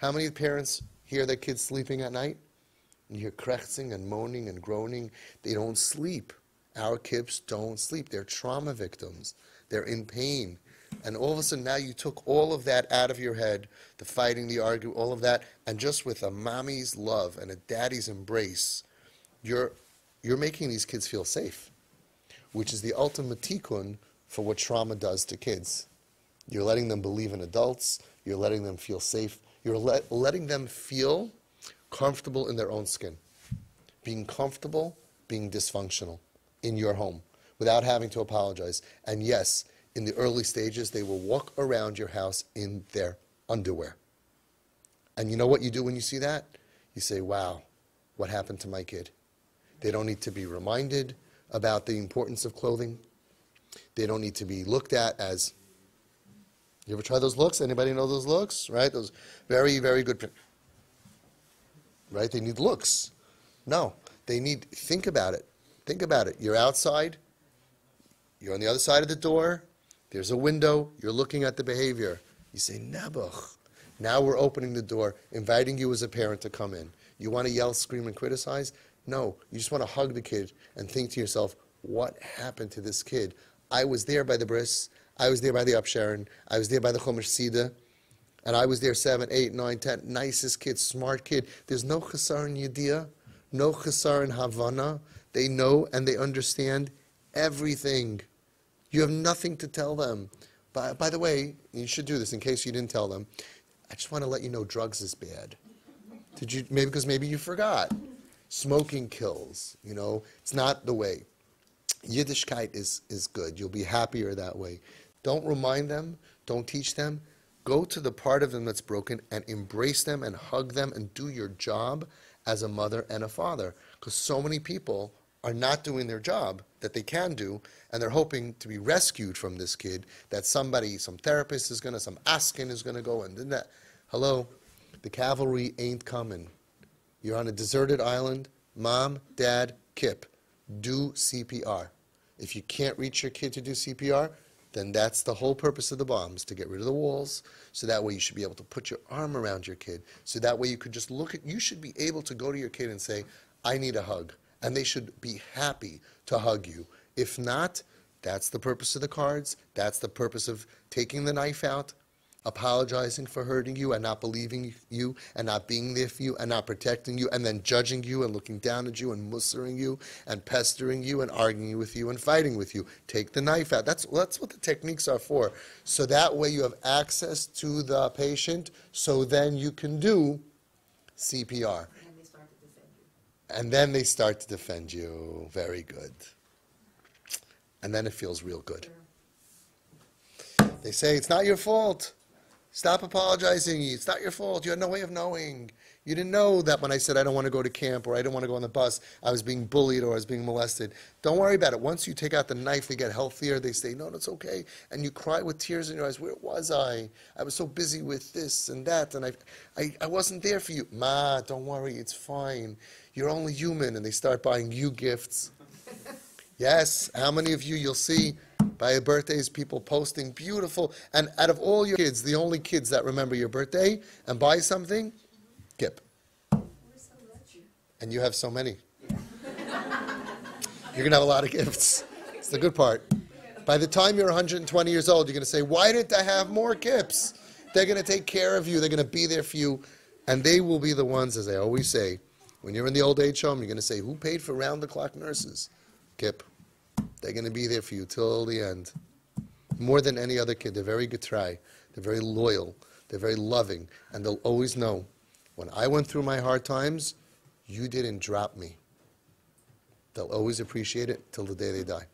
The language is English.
How many parents hear their kids sleeping at night? You hear krächzing and moaning and groaning. They don't sleep. Our kids don't sleep. They're trauma victims. They're in pain. And all of a sudden now you took all of that out of your head, the fighting, the arguing, all of that, and just with a mommy's love and a daddy's embrace, you're making these kids feel safe, which is the ultimate tikkun for what trauma does to kids. You're letting them believe in adults. You're letting them feel safe. You're letting them feel comfortable in their own skin. Being comfortable, being dysfunctional in your home without having to apologize. And yes, in the early stages, they will walk around your house in their underwear. And you know what you do when you see that? You say, wow, what happened to my kid? They don't need to be reminded about the importance of clothing. They don't need to be looked at as, you ever try those looks? Anybody know those looks? Right? Those very, very good, right? They need looks. No, they need, think about it. Think about it. You're outside. You're on the other side of the door. There's a window. You're looking at the behavior. You say, Nebuch. Now we're opening the door, inviting you as a parent to come in. You want to yell, scream, and criticize? No. You just want to hug the kid and think to yourself, what happened to this kid? I was there by the bris. I was there by the upsharon. I was there by the Chumash Sida. And I was there 7, 8, 9, 10. Nicest kid, smart kid. There's no chasar in Yediyah, no chasar in Havana. They know and they understand everything. You have nothing to tell them. By the way, you should do this in case you didn't tell them. I just want to let you know drugs is bad. Did you? Maybe because maybe you forgot. Smoking kills. You know, it's not the way. Yiddishkeit is good. You'll be happier that way. Don't remind them. Don't teach them. Go to the part of them that's broken and embrace them and hug them and do your job as a mother and a father. Because so many people are not doing their job that they can do, and they're hoping to be rescued from this kid, that somebody, some therapist is going to, some askin is going to go and then that. Hello, the cavalry ain't coming. You're on a deserted island. Mom, dad, Kip, do CPR. If you can't reach your kid to do CPR, then that's the whole purpose of the bombs, to get rid of the walls, so that way you should be able to put your arm around your kid, so that way you could just look at, you should be able to go to your kid and say, I need a hug. And they should be happy to hug you. If not, that's the purpose of the cards. That's the purpose of taking the knife out, apologizing for hurting you and not believing you and not being there for you and not protecting you and then judging you and looking down at you and mussering you and pestering you and arguing with you and fighting with you. Take the knife out. That's what the techniques are for. So that way you have access to the patient, so then you can do CPR. And then they start to defend you. Very good. And then it feels real good. They say, it's not your fault. Stop apologizing. It's not your fault. You had no way of knowing. You didn't know that when I said I don't want to go to camp or I don't want to go on the bus, I was being bullied or I was being molested. Don't worry about it. Once you take out the knife, they get healthier. They say, no, it's okay. And you cry with tears in your eyes. Where was I? I was so busy with this and that, and I wasn't there for you. Ma, don't worry. It's fine. You're only human. And they start buying you gifts. Yes, how many of you, you'll see by your birthdays, people posting beautiful, and out of all your kids, the only kids that remember your birthday and buy something, Kip. And you have so many. You're going to have a lot of gifts. It's the good part. By the time you're 120 years old, you're going to say, why didn't I have more Kips? They're going to take care of you. They're going to be there for you. And they will be the ones, as I always say, when you're in the old age home, you're going to say, who paid for round-the-clock nurses? Kip. They're going to be there for you till the end. More than any other kid. They're very getrai. They're very loyal. They're very loving. And they'll always know, when I went through my hard times, you didn't drop me. They'll always appreciate it till the day they die.